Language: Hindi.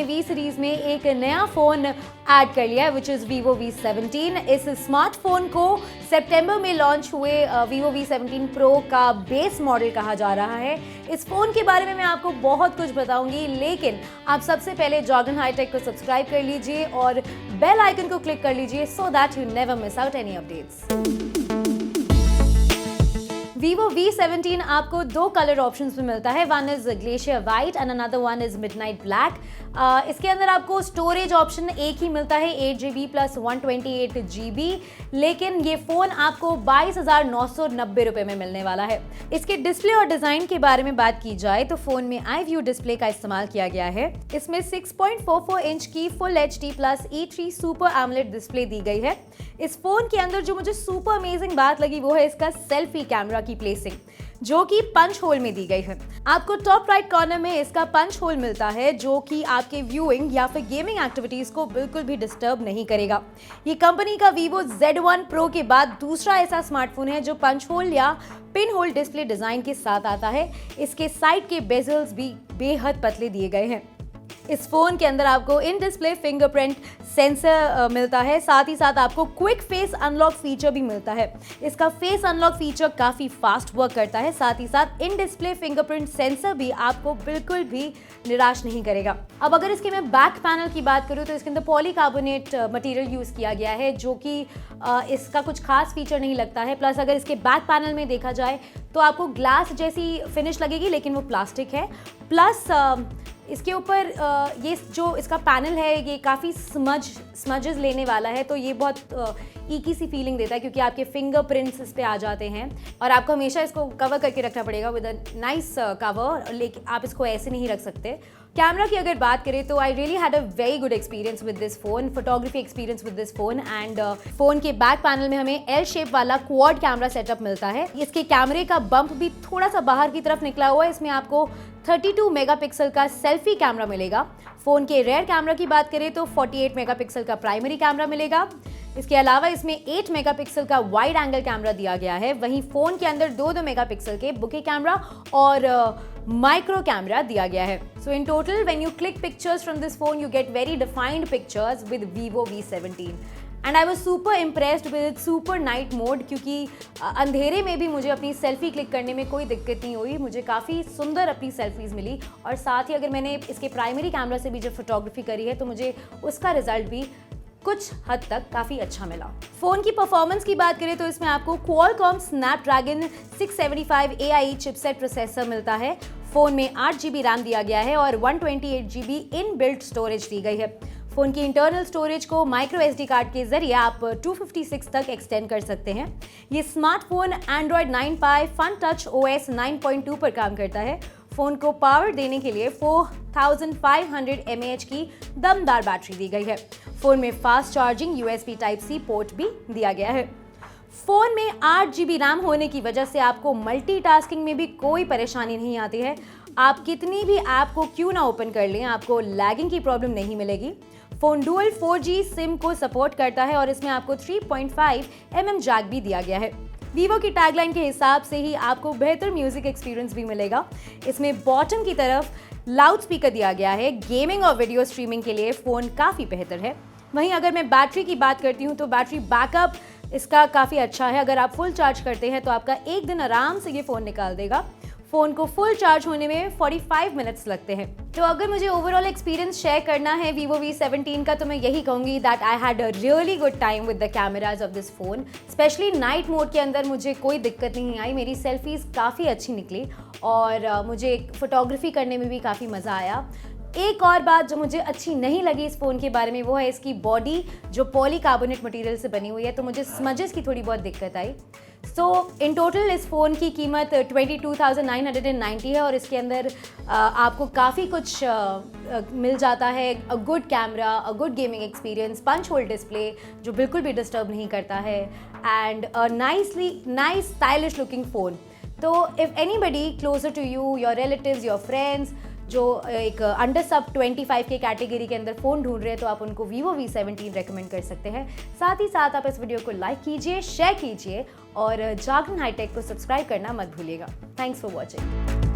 ने V सीरीज में एक नया फ़ोन ऐड कर लिया है विच इज़ Vivo V17। इस स्मार्टफोन को सितंबर में लॉन्च हुए Vivo V17 Pro का बेस मॉडल कहा जा रहा है। इस फ़ोन के बारे में मैं आपको बहुत कुछ बताऊंगी, लेकिन आप सबसे पहले जागरन हाईटेक को सब्सक्राइब कर लीजिए और बेल आइकन को क्लिक कर लीजिए so that you never miss out any updates. Vivo V17 आपको दो कलर ऑप्शंस में मिलता है, one is glacier white and another one is midnight black. इसके अंदर आपको स्टोरेज ऑप्शन एक ही मिलता है 8GB प्लस 128GB, लेकिन ये फ़ोन आपको 22,990 रुपये में मिलने वाला है। इसके डिस्प्ले और डिज़ाइन के बारे में बात की जाए तो फ़ोन में आई व्यू डिस्प्ले का इस्तेमाल किया गया है। इसमें 6.44 इंच की full HD plus E3 super AMOLED display दी गई है। इस फ़ोन के अंदर जो मुझे सुपर अमेजिंग बात लगी वो है इसका सेल्फी कैमरा की प्लेसिंग, जो कि पंच होल में दी गई है। आपको टॉप राइट कॉर्नर में इसका पंच होल मिलता है, जो कि आपके व्यूइंग या फिर गेमिंग एक्टिविटीज को बिल्कुल भी डिस्टर्ब नहीं करेगा। ये कंपनी का Vivo Z1 Pro के बाद दूसरा ऐसा स्मार्टफोन है जो पंच होल या पिन होल डिस्प्ले डिजाइन के साथ आता है। इसके साइड के बेजल्स भी बेहद पतले दिए गए हैं। इस फ़ोन के अंदर आपको इन डिस्प्ले फिंगरप्रिंट सेंसर मिलता है, साथ ही साथ आपको क्विक फेस अनलॉक फीचर भी मिलता है। इसका फेस अनलॉक फीचर काफ़ी फास्ट वर्क करता है, साथ ही साथ इन डिस्प्ले फिंगरप्रिंट सेंसर भी आपको बिल्कुल भी निराश नहीं करेगा। अब अगर इसके मैं बैक पैनल की बात करूँ तो इसके अंदर पॉलीकार्बोनेट मटेरियल यूज़ किया गया है, जो कि इसका कुछ खास फीचर नहीं लगता है। प्लस अगर इसके बैक पैनल में देखा जाए तो आपको ग्लास जैसी फिनिश लगेगी, लेकिन वो प्लास्टिक है। प्लस इसके ऊपर ये जो इसका पैनल है ये काफ़ी स्मजेस लेने वाला है, तो ये बहुत ईकी सी फीलिंग देता है क्योंकि आपके फिंगरप्रिंट्स इस पे आ जाते हैं और आपको हमेशा इसको कवर करके रखना पड़ेगा विद अ नाइस कवर, लेकिन आप इसको ऐसे नहीं रख सकते। कैमरा की अगर बात करें तो I really had a very good experience with this phone, photography experience with this phone. And phone के बैक पैनल में हमें एल शेप वाला क्वाड कैमरा सेटअप मिलता है। इसके कैमरे का बम्प भी थोड़ा सा बाहर की तरफ निकला हुआ है। इसमें आपको 32 मेगापिक्सल का सेल्फी कैमरा मिलेगा। फ़ोन के रेयर कैमरा की बात करें तो 48 मेगापिक्सल का प्राइमरी कैमरा मिलेगा। इसके अलावा इसमें 8 मेगापिक्सल का वाइड एंगल कैमरा दिया गया है। वहीं फ़ोन के अंदर 2 मेगापिक्सल के बुके कैमरा और माइक्रो कैमरा दिया गया है। So in total when you click pictures from this phone you get very defined pictures with Vivo V17 and I was super impressed with super night mode, क्योंकि अंधेरे में भी मुझे अपनी सेल्फी क्लिक करने में कोई दिक्कत नहीं हुई। मुझे काफ़ी सुंदर अपनी सेल्फीज़ मिली और साथ ही अगर मैंने इसके प्राइमरी कैमरा से भी जब फोटोग्राफी करी है तो मुझे उसका रिजल्ट भी कुछ हद तक काफ़ी अच्छा मिला। फ़ोन की परफॉर्मेंस की बात करें तो इसमें आपको Qualcomm Snapdragon 675 AI chipset processor मिलता है। फ़ोन में 8GB रैम दिया गया है और 128GB इन बिल्ट स्टोरेज दी गई है। फ़ोन की इंटरनल स्टोरेज को माइक्रो SD कार्ड के जरिए आप 256 तक एक्सटेंड कर सकते हैं। ये smartphone Android 9 Pie Fun Touch OS 9.2 पर काम करता है। फ़ोन को पावर देने के लिए 4500 mAh की दमदार बैटरी दी गई है। फ़ोन में fast charging USB Type-C port भी दिया गया है। फ़ोन में 8GB रैम होने की वजह से आपको मल्टीटास्किंग में भी कोई परेशानी नहीं आती है। आप कितनी भी ऐप को क्यों ना ओपन कर लें, आपको लैगिंग की प्रॉब्लम नहीं मिलेगी। फ़ोन डुअल 4G सिम को सपोर्ट करता है और इसमें आपको 3.5mm जैक भी दिया गया है। Vivo की टैगलाइन के हिसाब से ही आपको बेहतर म्यूजिक एक्सपीरियंस भी मिलेगा। इसमें बॉटम की तरफ लाउड स्पीकर दिया गया है। गेमिंग और वीडियो स्ट्रीमिंग के लिए फ़ोन काफ़ी बेहतर है। वहीं अगर मैं बैटरी की बात करती हूँ तो बैटरी बैकअप इसका काफ़ी अच्छा है। अगर आप फुल चार्ज करते हैं तो आपका एक दिन आराम से ये फ़ोन निकाल देगा। फ़ोन को फुल चार्ज होने में 45 मिनट्स लगते हैं। तो अगर मुझे ओवरऑल एक्सपीरियंस शेयर करना है Vivo V17 का तो मैं यही कहूँगी that I had a really good time with the cameras of this phone. Specially night mode के अंदर मुझे कोई दिक्कत नहीं आई। मेरी सेल्फीज़ काफ़ी अच्छी निकली और मुझे फोटोग्राफी करने में भी काफ़ी मज़ा आया। एक और बात जो मुझे अच्छी नहीं लगी इस फ़ोन के बारे में वो है इसकी बॉडी जो पॉलीकार्बोनेट मटेरियल से बनी हुई है, तो मुझे स्मजेस की थोड़ी बहुत दिक्कत आई। सो इन टोटल इस फ़ोन की कीमत 22,990 है और इसके अंदर आपको काफ़ी कुछ मिल जाता है। A good camera, a good gaming experience, punch hole display जो बिल्कुल भी डिस्टर्ब नहीं करता है and a nice stylish looking phone. तो if anybody closer to you, your relatives, your friends जो एक अंडर सब 25 के कैटेगरी के अंदर फ़ोन ढूंढ रहे हैं तो आप उनको Vivo V17 रेकमेंड कर सकते हैं। साथ ही साथ आप इस वीडियो को लाइक कीजिए, शेयर कीजिए और जागरण हाईटेक को सब्सक्राइब करना मत भूलिएगा। Thanks for watching.